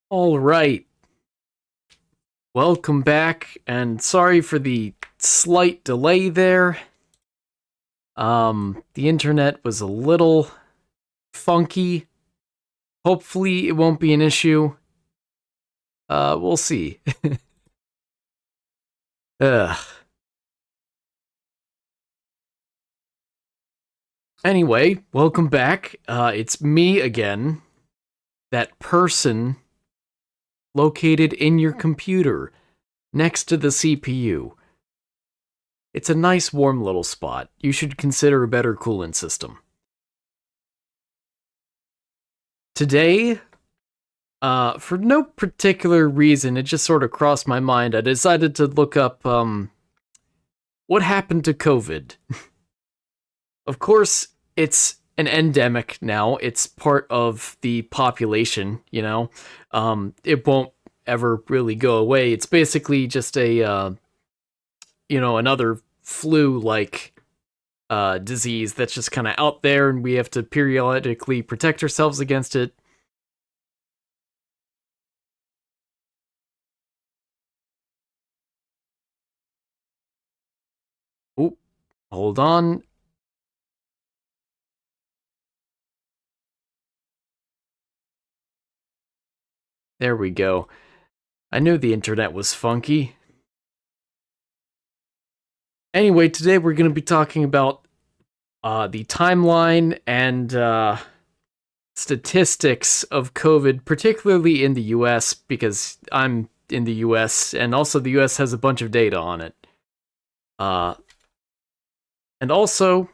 All right. Welcome back, and sorry for the slight delay there. The internet was a little funky. Hopefully it won't be an issue. We'll see. Ugh. Anyway, welcome back. It's me again. That person located in your computer, next to the CPU. It's a nice warm little spot. You should consider a better coolant system. Today, for no particular reason, it just sort of crossed my mind, I decided to look up, what happened to COVID? Of course, it's an endemic now. It's part of the population, you know? It won't ever really go away. It's basically just a, another flu-like disease that's just kind of out there, and we have to periodically protect ourselves against it. Oop, hold on. There we go. I knew the internet was funky. Anyway, today we're going to be talking about the timeline and statistics of COVID, particularly in the US, because I'm in the US, and also the US has a bunch of data on it. And also,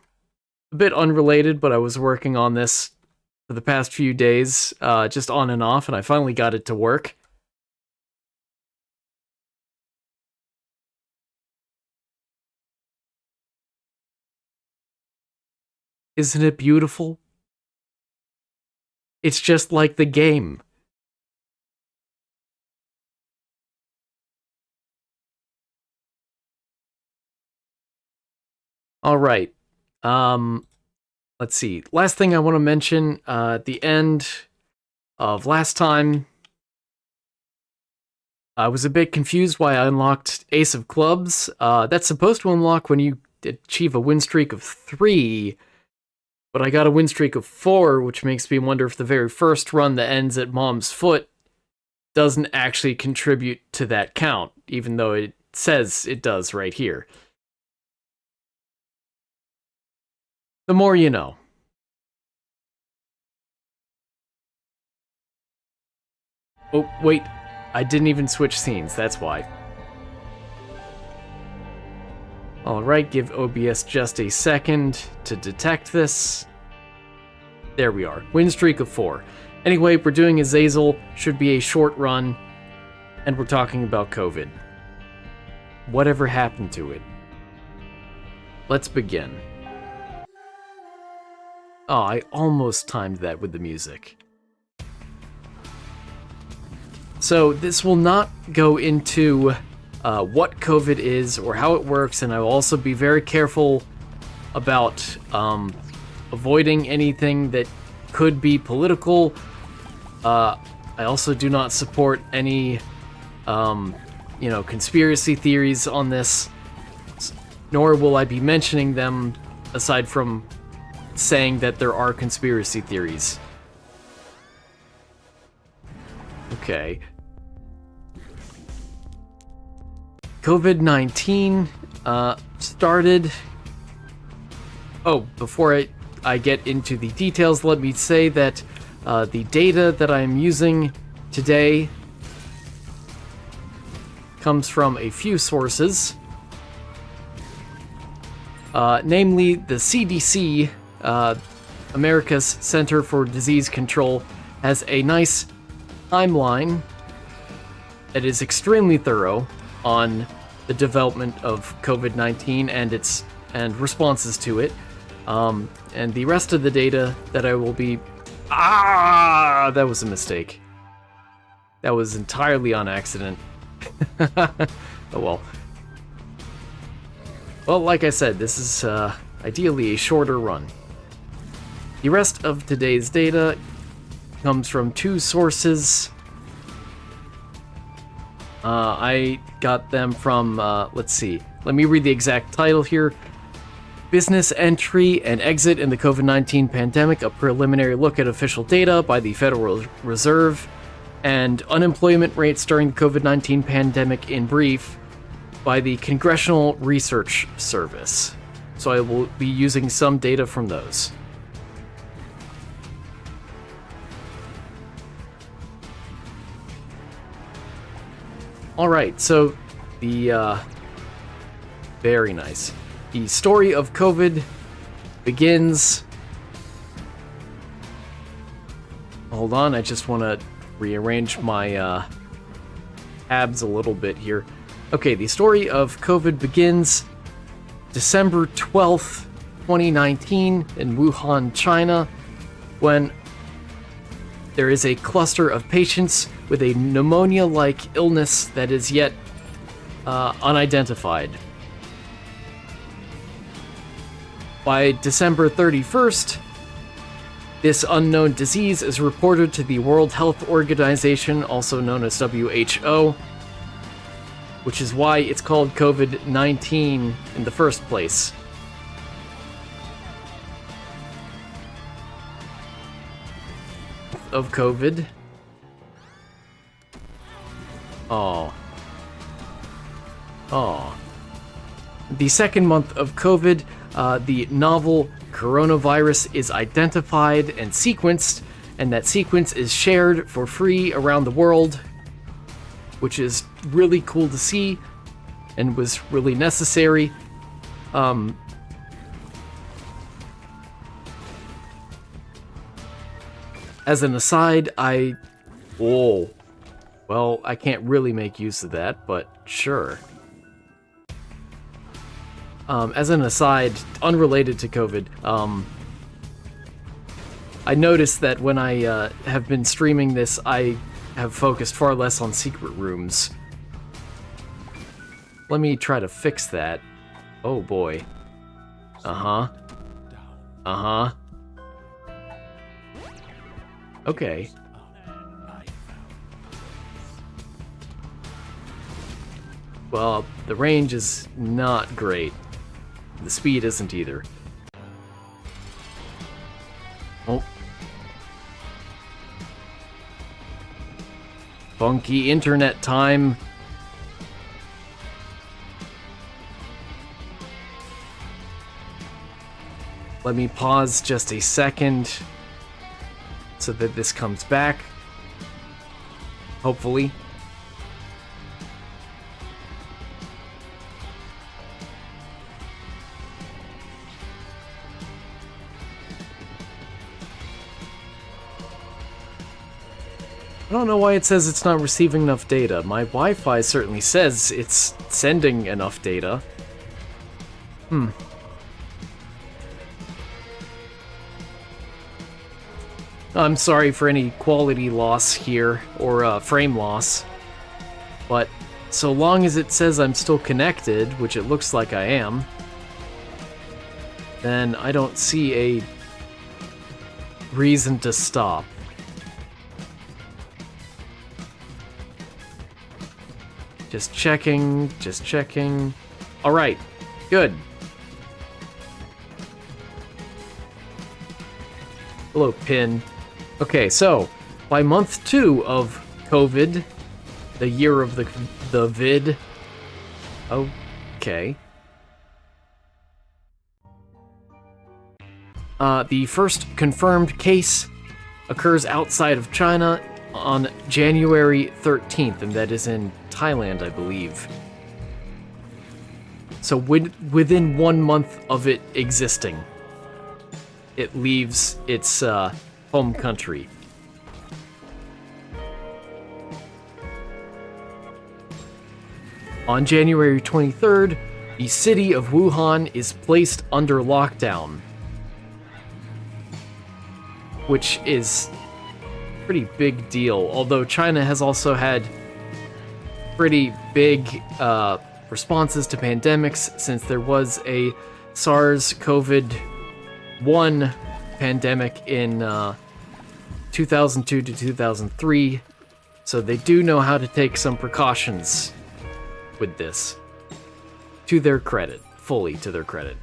a bit unrelated, but I was working on this for the past few days, just on and off, and I finally got it to work. Isn't it beautiful? It's just like the game. All right. Let's see. Last thing I want to mention, at the end of last time, I was a bit confused why I unlocked Ace of Clubs. That's supposed to unlock when you achieve a win streak of 3, but I got a win streak of 4, which makes me wonder if the very first run that ends at Mom's Foot doesn't actually contribute to that count, even though it says it does right here. The more you know. Oh, wait. I didn't even switch scenes, that's why. Alright, give OBS just a second to detect this. There we are. Win streak of 4. Anyway, we're doing Azazel, should be a short run, and we're talking about COVID. Whatever happened to it? Let's begin. Oh, I almost timed that with the music. So this will not go into what COVID is or how it works, and I will also be very careful about avoiding anything that could be political. I also do not support any, conspiracy theories on this, nor will I be mentioning them aside from saying that there are conspiracy theories. Okay. COVID-19 started... Oh, before I get into the details, let me say that the data that I'm using today comes from a few sources. Namely, the CDC, America's Center for Disease Control, has a nice timeline that is extremely thorough on the development of COVID-19 and responses to it. And the rest of the data that I will be... that was a mistake. That was entirely on accident. Oh well. Well, like I said, this is ideally a shorter run. The rest of today's data comes from 2 sources. I got them from, let's see. Let me read the exact title here. Business Entry and Exit in the COVID-19 Pandemic, a preliminary look at official data by the Federal Reserve, and Unemployment Rates during the COVID-19 Pandemic in brief by the Congressional Research Service. So I will be using some data from those. Alright, so the, very nice. The story of COVID begins... Hold on, I just want to rearrange my, tabs a little bit here. Okay, the story of COVID begins December 12th, 2019 in Wuhan, China, when there is a cluster of patients with a pneumonia-like illness that is yet unidentified. By December 31st, this unknown disease is reported to the World Health Organization, also known as WHO, which is why it's called COVID-19 in the first place. Of COVID. Oh. The second month of COVID, the novel coronavirus is identified and sequenced, and that sequence is shared for free around the world, which is really cool to see and was really necessary. As an aside, well, I can't really make use of that, but sure. As an aside, unrelated to COVID, I noticed that when I have been streaming this, I have focused far less on secret rooms. Let me try to fix that. Oh boy. Okay. Well, the range is not great. The speed isn't either. Oh. Funky internet time. Let me pause just a second so that this comes back. Hopefully. I don't know why it says it's not receiving enough data. My Wi-Fi certainly says it's sending enough data. I'm sorry for any quality loss here, or frame loss. But so long as it says I'm still connected, which it looks like I am, then I don't see a reason to stop. Just checking, just checking. Alright, good. Hello, Pin. Okay, so, by month 2 of COVID, the year of the vid. Okay. The first confirmed case occurs outside of China on January 13th, and that is in Thailand, I believe. So within 1 month of it existing, it leaves its home country. On January 23rd, the city of Wuhan is placed under lockdown, which is a pretty big deal, although China has also had pretty big responses to pandemics since there was a SARS-CoV-1 pandemic in 2002 to 2003, So they do know how to take some precautions with this. To their credit. Fully to their credit.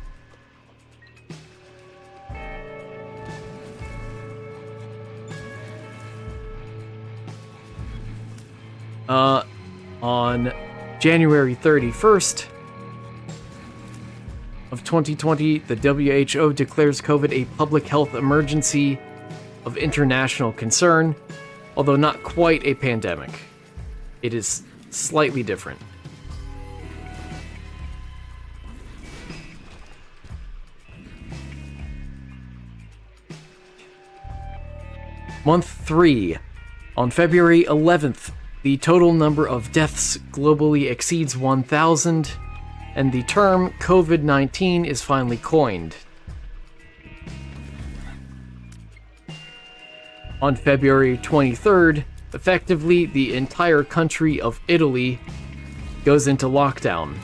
On January 31st of 2020, the WHO declares COVID a public health emergency of international concern, although not quite a pandemic. It is slightly different. Month 3. On February 11th, the total number of deaths globally exceeds 1,000, and the term COVID-19 is finally coined. On February 23rd, effectively the entire country of Italy goes into lockdown.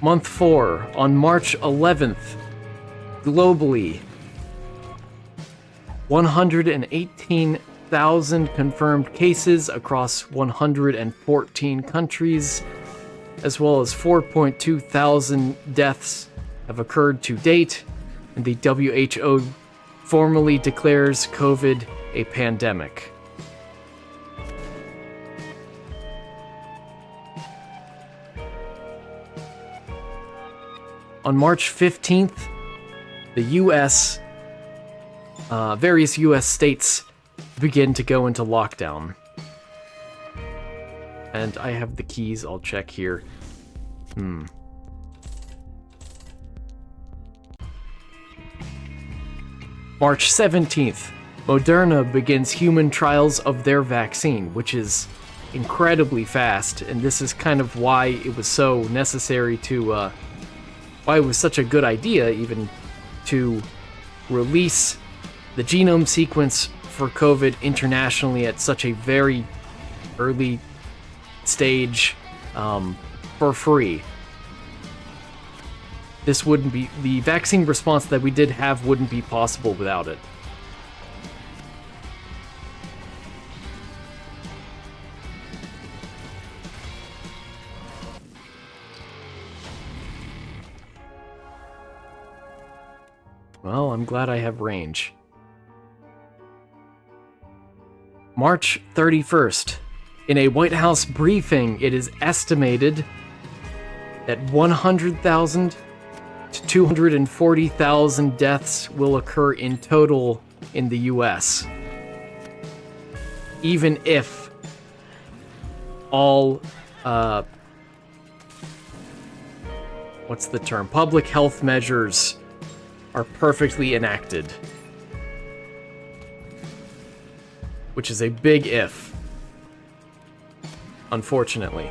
Month 4, on March 11th, globally, 118,000 confirmed cases across 114 countries, as well as 4.2 thousand deaths have occurred to date, and the WHO formally declares COVID a pandemic. On March 15th, the U.S., various U.S. states begin to go into lockdown. And I have the keys, I'll check here. March 17th, Moderna begins human trials of their vaccine, which is incredibly fast, and this is kind of why it was so necessary to, why it was such a good idea, even, to release the genome sequence for COVID internationally at such a very early stage, for free. This wouldn't be, the vaccine response that we did have wouldn't be possible without it. Well, I'm glad I have range. March 31st. In a White House briefing, it is estimated that 100,000 to 240,000 deaths will occur in total in the US. Even if all, what's the term? Public health measures are perfectly enacted. Which is a big if. Unfortunately.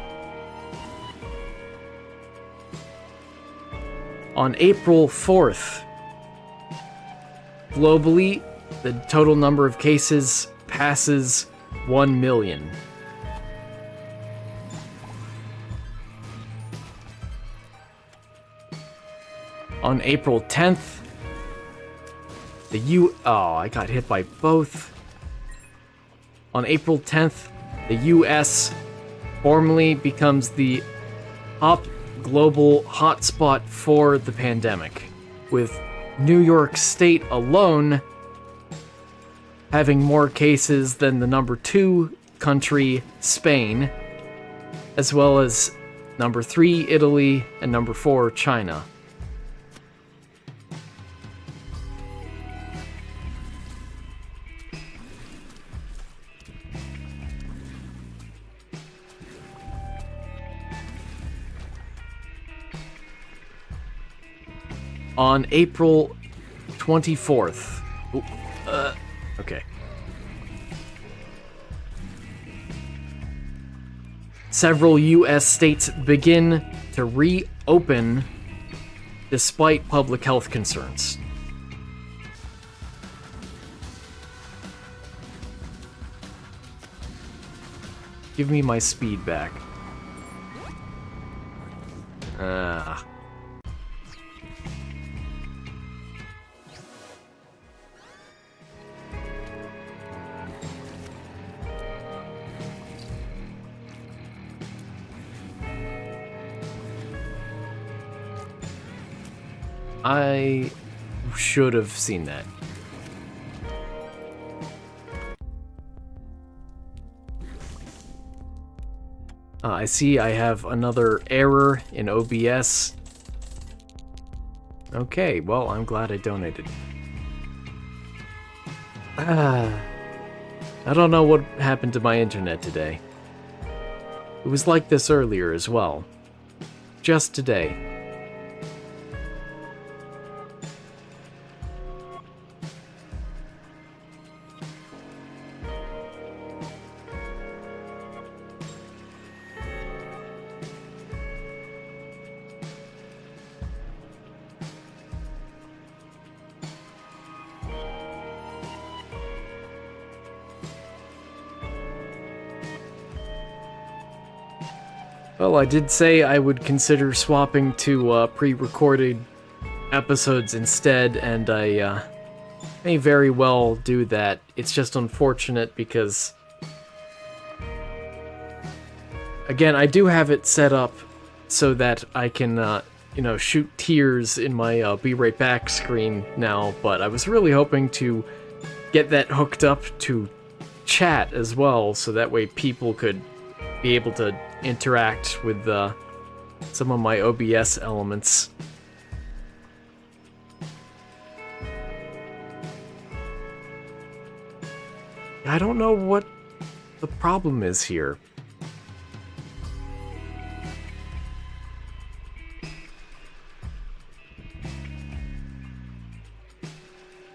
On April 4th, globally, the total number of cases passes 1 million. On April 10th, I got hit by both. On April 10th, the US formally becomes the top global hotspot for the pandemic, with New York State alone having more cases than the number 2 country, Spain, as well as number 3, Italy, and number 4, China. On April 24th. Okay. Several US states begin to reopen despite public health concerns. Give me my speed back. I should have seen that. I see I have another error in OBS. Okay, well, I'm glad I donated. I don't know what happened to my internet today. It was like this earlier as well. Just today. Well, I did say I would consider swapping to pre-recorded episodes instead, and I may very well do that. It's just unfortunate because, again, I do have it set up so that I can, you know, shoot tears in my Be Right Back screen now, but I was really hoping to get that hooked up to chat as well, so that way people could be able to interact with some of my OBS elements. I don't know what the problem is here.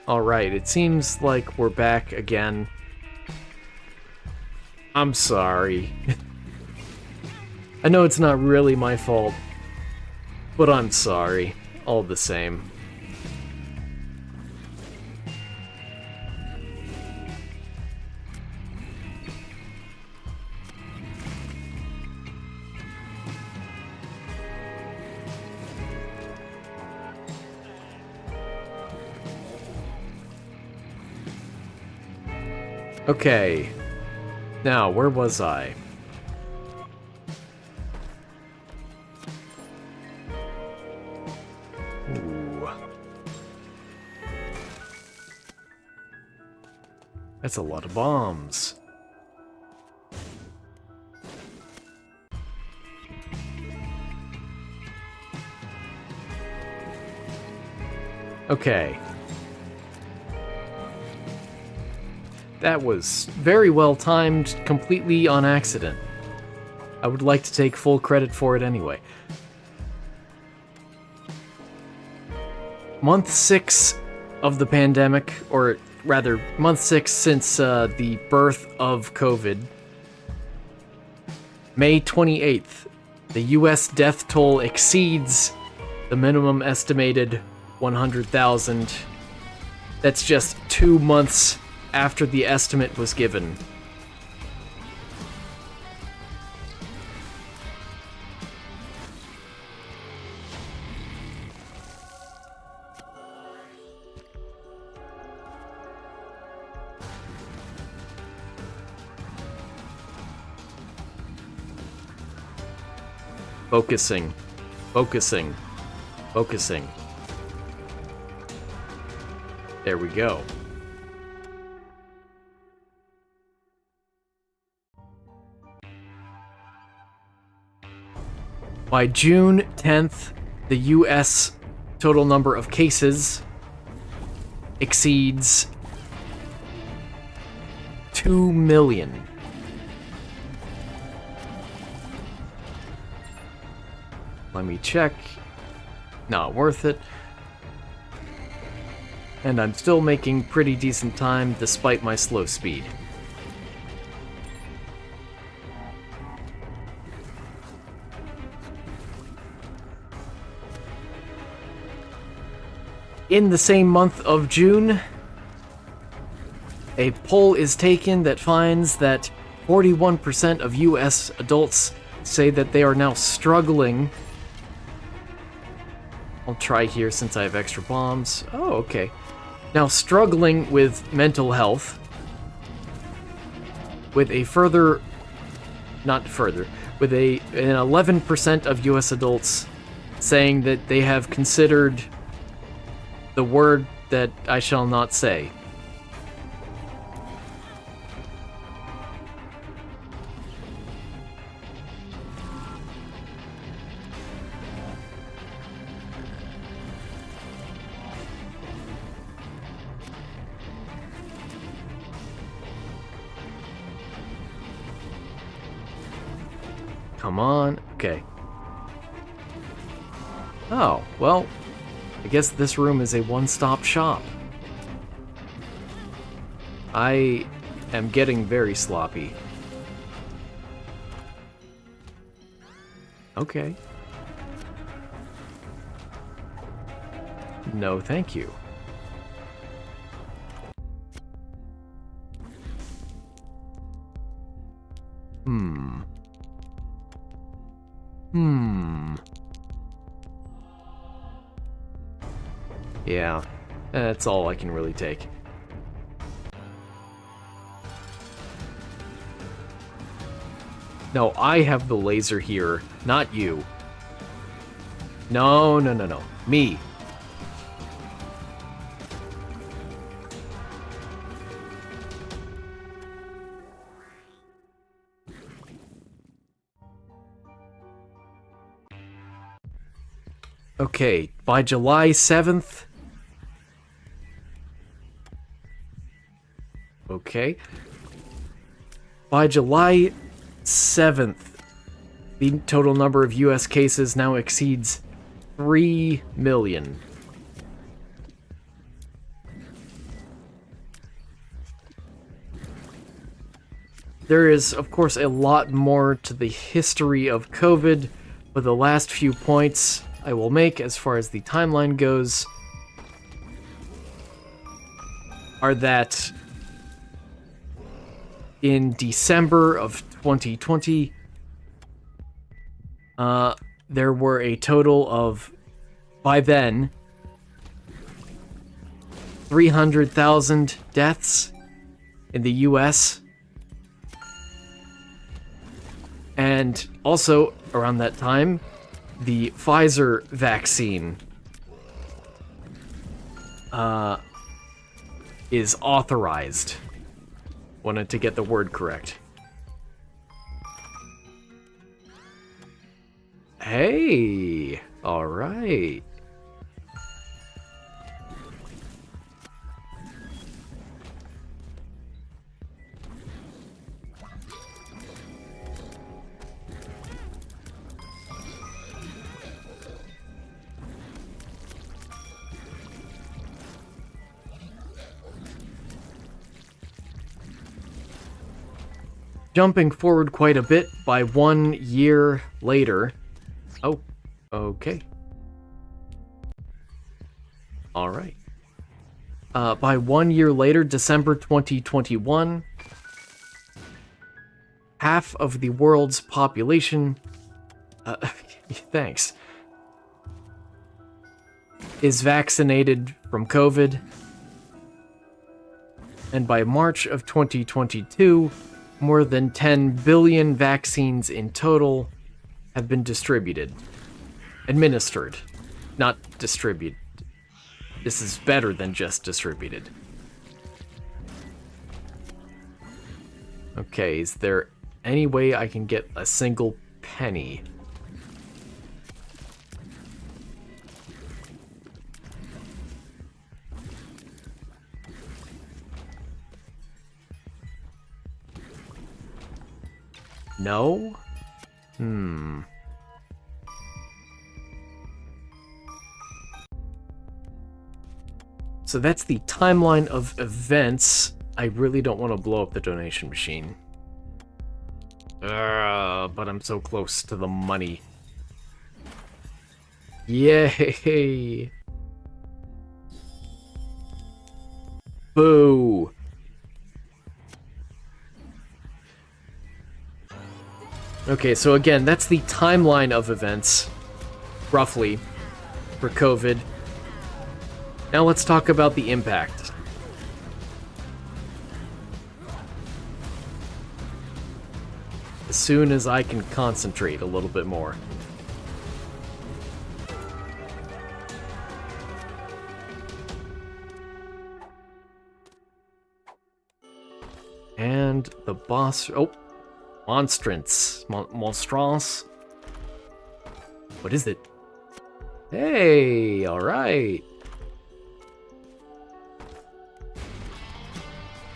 Alright, it seems like we're back again. I'm sorry. I know it's not really my fault, but I'm sorry, all the same. Okay, now, where was I? That's a lot of bombs. Okay. That was very well timed, completely on accident. I would like to take full credit for it anyway. Month 6 of the pandemic, or rather, month 6 since the birth of COVID. May 28th, the US death toll exceeds the minimum estimated 100,000. That's just 2 months after the estimate was given. Focusing, focusing, focusing. There we go. By June 10th, the US total number of cases exceeds 2 million. Let me check. Not worth it. And I'm still making pretty decent time despite my slow speed. In the same month of June, a poll is taken that finds that 41% of US adults say that they are now struggling. I'll try here since I have extra bombs. Oh, okay. Now struggling with mental health. With a further... Not further. With an 11% of US adults saying that they have considered the word that I shall not say. Come on. Okay. Oh, well, I guess this room is a one-stop shop. I am getting very sloppy. Okay. No, thank you. Yeah, that's all I can really take. No, I have the laser here, not you. No, no, no, no. Me. Okay, by July 7th... Okay. By July 7th, the total number of US cases now exceeds 3 million. There is, of course, a lot more to the history of COVID, but the last few points I will make as far as the timeline goes are that in December of 2020, there were a total of, by then, 300,000 deaths in the US. And also, around that time, the Pfizer vaccine is authorized. Wanted to get the word correct. Hey, all right. Jumping forward quite a bit, by 1 year later... Oh, okay. Alright. By 1 year later, December 2021, half of the world's population... thanks. Is vaccinated from COVID. And by March of 2022... more than 10 billion vaccines in total have been distributed. Administered, not distributed. This is better than just distributed. Okay, is there any way I can get a single penny? No? So that's the timeline of events. I really don't want to blow up the donation machine. But I'm so close to the money. Yay! Boo! Okay, so again, that's the timeline of events, roughly, for COVID. Now let's talk about the impact. As soon as I can concentrate a little bit more. And the boss... Oh, monstrance. Monstrance. What is it? Hey, alright.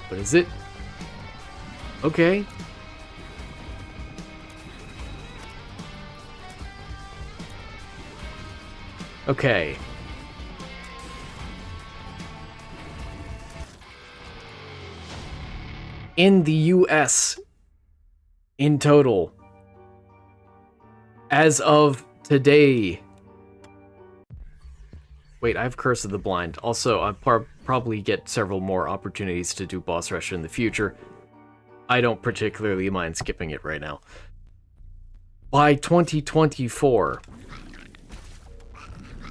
What is it? Okay. Okay. In the US, in total, as of today... Wait, I have Curse of the Blind. Also, I'll probably get several more opportunities to do boss rush in the future. I don't particularly mind skipping it right now. By 2024,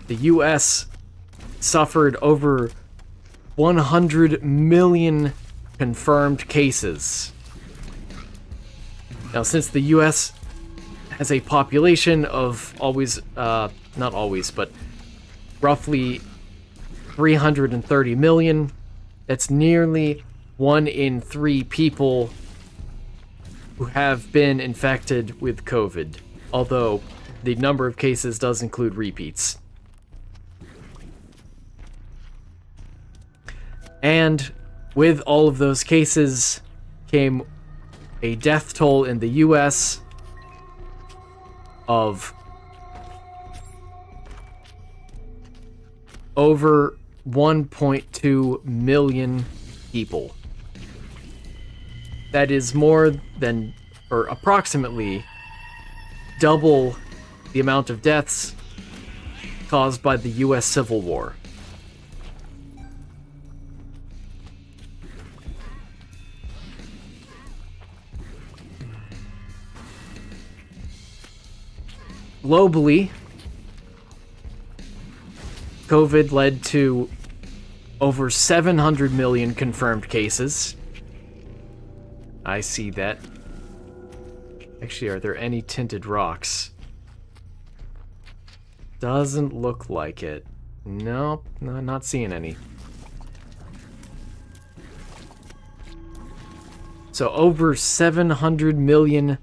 the US suffered over 100 million confirmed cases. Now, since the US has a population of not always, but roughly 330 million, that's nearly 1 in 3 people who have been infected with COVID, although the number of cases does include repeats. And with all of those cases came a death toll in the US of over 1.2 million people. That is more than, or approximately, double the amount of deaths caused by the US Civil War. Globally, COVID led to over 700 million confirmed cases. I see that. Actually, are there any tinted rocks? Doesn't look like it. Nope, no, not seeing any. So over 700 million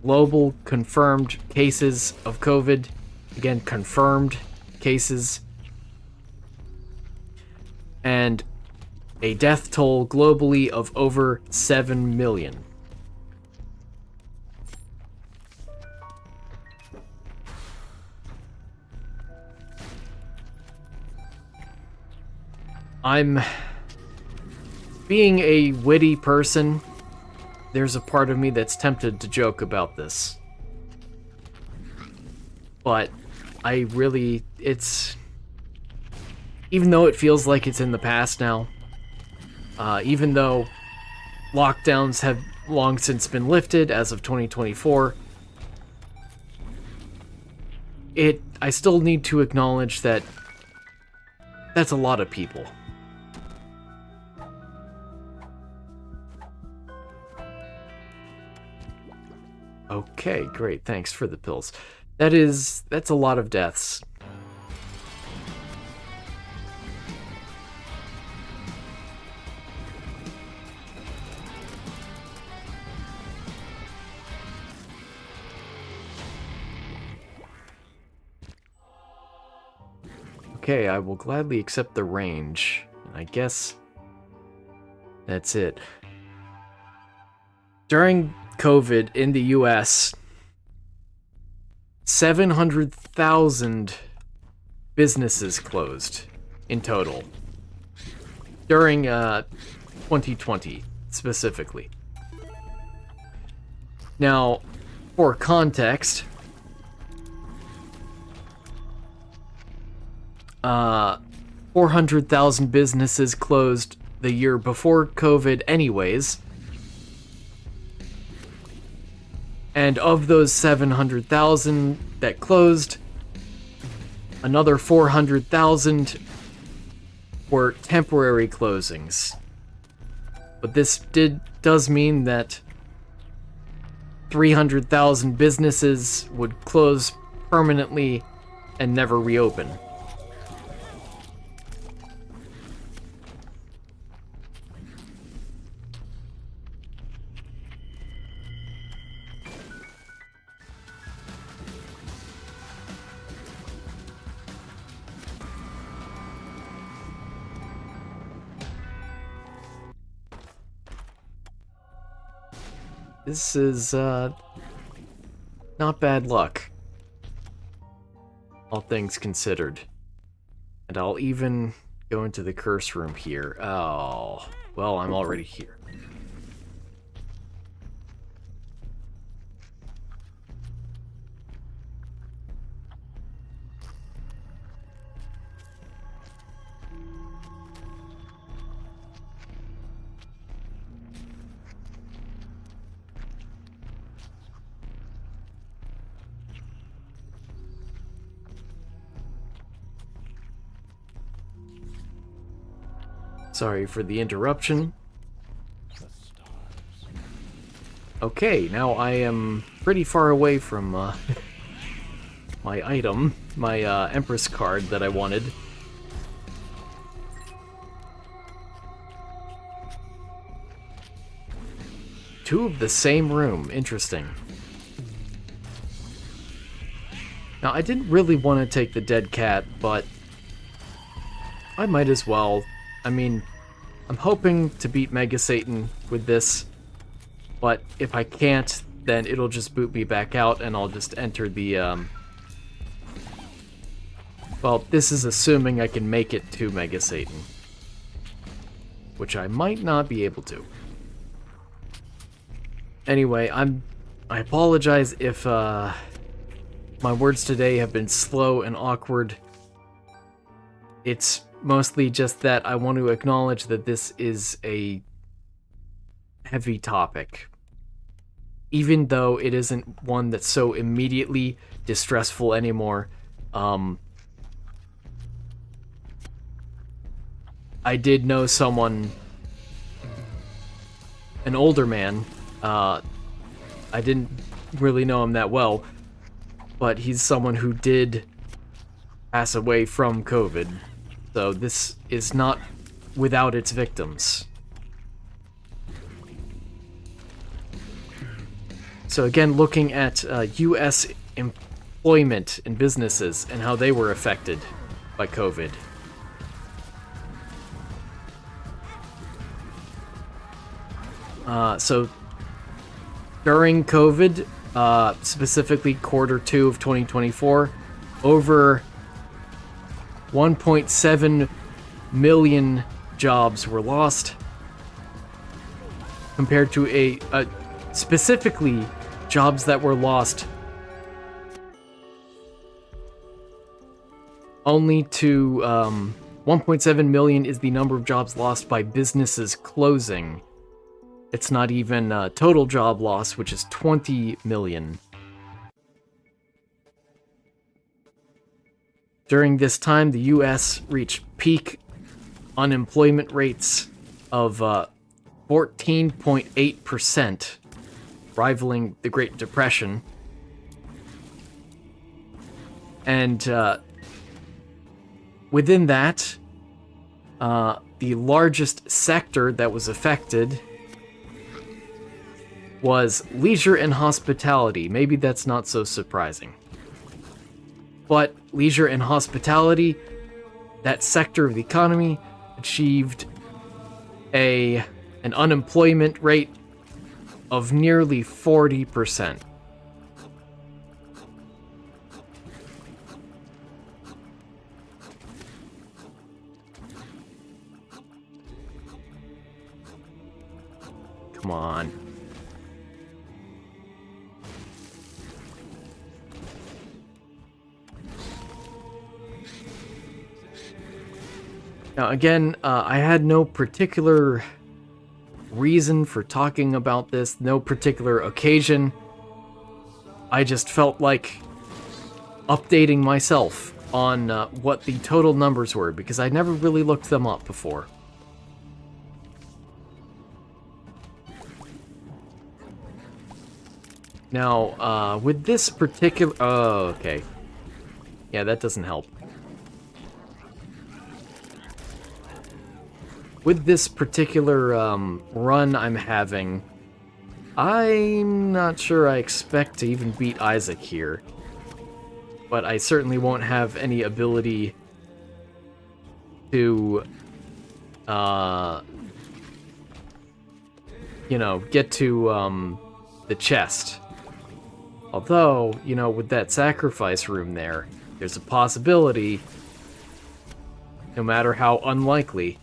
global confirmed cases of COVID. Again, confirmed cases. And a death toll globally of over 7 million. I'm being a witty person. There's a part of me that's tempted to joke about this. But I really, even though it feels like it's in the past now, even though lockdowns have long since been lifted as of 2024, I still need to acknowledge that that's a lot of people. Okay, great, thanks for the pills. That's a lot of deaths. Okay, I will gladly accept the range. I guess that's it. During COVID in the US, 700,000 businesses closed in total during 2020 specifically. Now, for context, 400,000 businesses closed the year before COVID anyways. And of those 700,000 that closed, another 400,000 were temporary closings. But this does mean that 300,000 businesses would close permanently and never reopen. This is, not bad luck. All things considered. And I'll even go into the curse room here. Oh, well, I'm already here. Sorry for the interruption. Okay, now I am pretty far away from my item, my Empress card that I wanted. Two of the same room, interesting. Now, I didn't really want to take the dead cat, but I might as well. I mean, I'm hoping to beat Mega Satan with this, but if I can't, then it'll just boot me back out and I'll just enter the, well, this is assuming I can make it to Mega Satan, which I might not be able to. Anyway, I apologize if, my words today have been slow and awkward. It's mostly just that I want to acknowledge that this is a heavy topic. Even though it isn't one that's so immediately distressful anymore, I did know someone, an older man, I didn't really know him that well, but he's someone who did pass away from COVID. So this is not without its victims. So again, looking at U.S. employment and businesses and how they were affected by COVID. So during COVID, specifically quarter 2 of 2024, over 1.7 million jobs were lost, compared to a specifically jobs that were lost only to 1.7 million is the number of jobs lost by businesses closing. It's not even total job loss, which is 20 million. During this time, the U.S. reached peak unemployment rates of 14.8%, rivaling the Great Depression. And within that, the largest sector that was affected was leisure and hospitality. Maybe that's not so surprising. But leisure and hospitality, that sector of the economy, achieved an unemployment rate of nearly 40%. Come on. Now, again, I had no particular reason for talking about this, no particular occasion. I just felt like updating myself on what the total numbers were, because I never really looked them up before. Now, with this particular... Oh, okay. Yeah, that doesn't help. With this particular run I'm having, I'm not sure I expect to even beat Isaac here. But I certainly won't have any ability to, you know, get to the chest. Although, you know, with that sacrifice room there, there's a possibility, no matter how unlikely.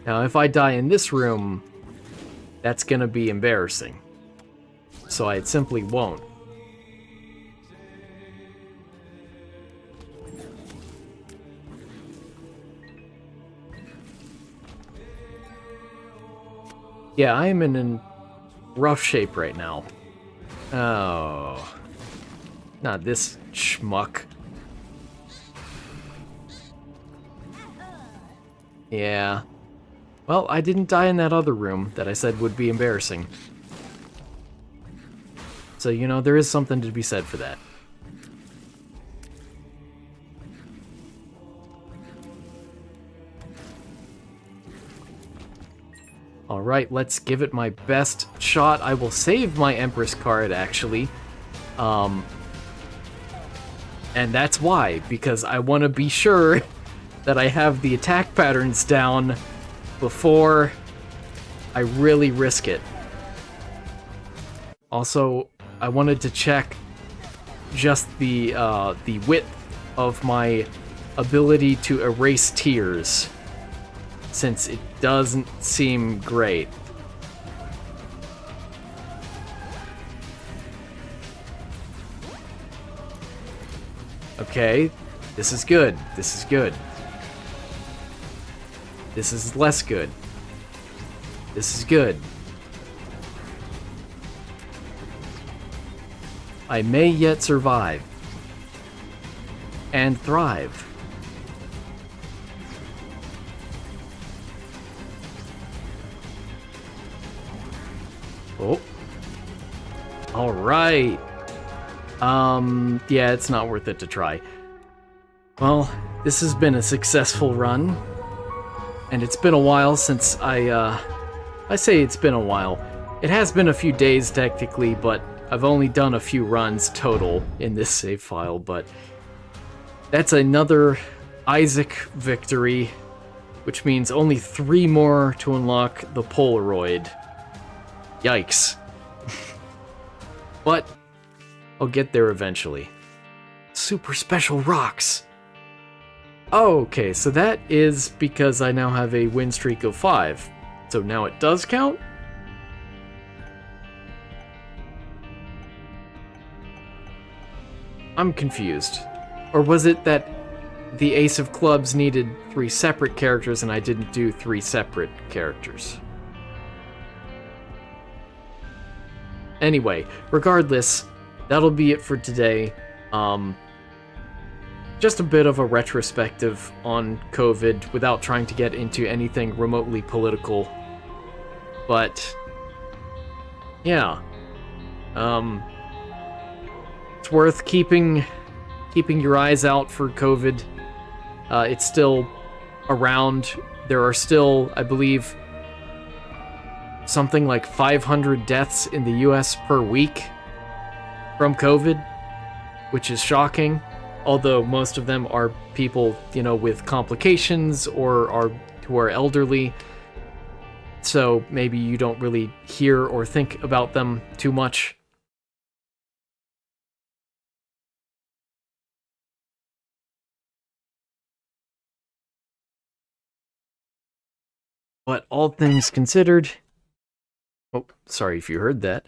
Now, if I die in this room, that's gonna be embarrassing. So I simply won't. Yeah, I am in rough shape right now. Oh. Not this schmuck. Yeah. Well, I didn't die in that other room that I said would be embarrassing. So, you know, there is something to be said for that. Alright, let's give it my best shot. I will save my Empress card, actually. And that's why, because I want to be sure that I have the attack patterns down before I really risk it. Also, I wanted to check just the width of my ability to erase tears, since it doesn't seem great. Okay, this is good. This is good. This is less good. This is good. I may yet survive. And thrive. Oh. Alright. Yeah, it's not worth it to try. Well, this has been a successful run. And it's been a while since I say it's been a while. It has been a few days technically, but I've only done a few runs total in this save file, but that's another Isaac victory, which means only 3 more to unlock the Polaroid. Yikes. But I'll get there eventually. Super special rocks. Oh, okay, so that is because I now have a win streak of 5. So now it does count? I'm confused. Or was it that the Ace of Clubs needed 3 separate characters and I didn't do 3 separate characters? Anyway, regardless, that'll be it for today. Just a bit of a retrospective on COVID without trying to get into anything remotely political. But yeah. It's worth keeping your eyes out for COVID. It's still around. There are still, I believe, something like 500 deaths in the US per week from COVID, which is shocking, although most of them are people, you know, with complications or who are elderly, so maybe you don't really hear or think about them too much. But all things considered, oh, sorry if you heard that.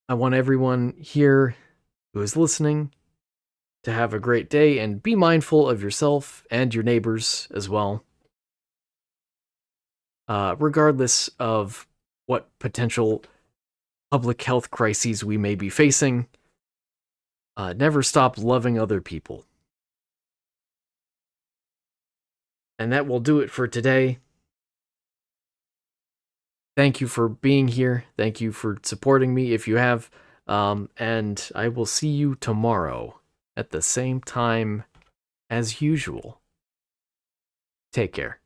I want everyone here who is listening to have a great day and be mindful of yourself and your neighbors as well. Regardless of what potential public health crises we may be facing, never stop loving other people. And that will do it for today. Thank you for being here. Thank you for supporting me if you have. And I will see you tomorrow at the same time as usual. Take care.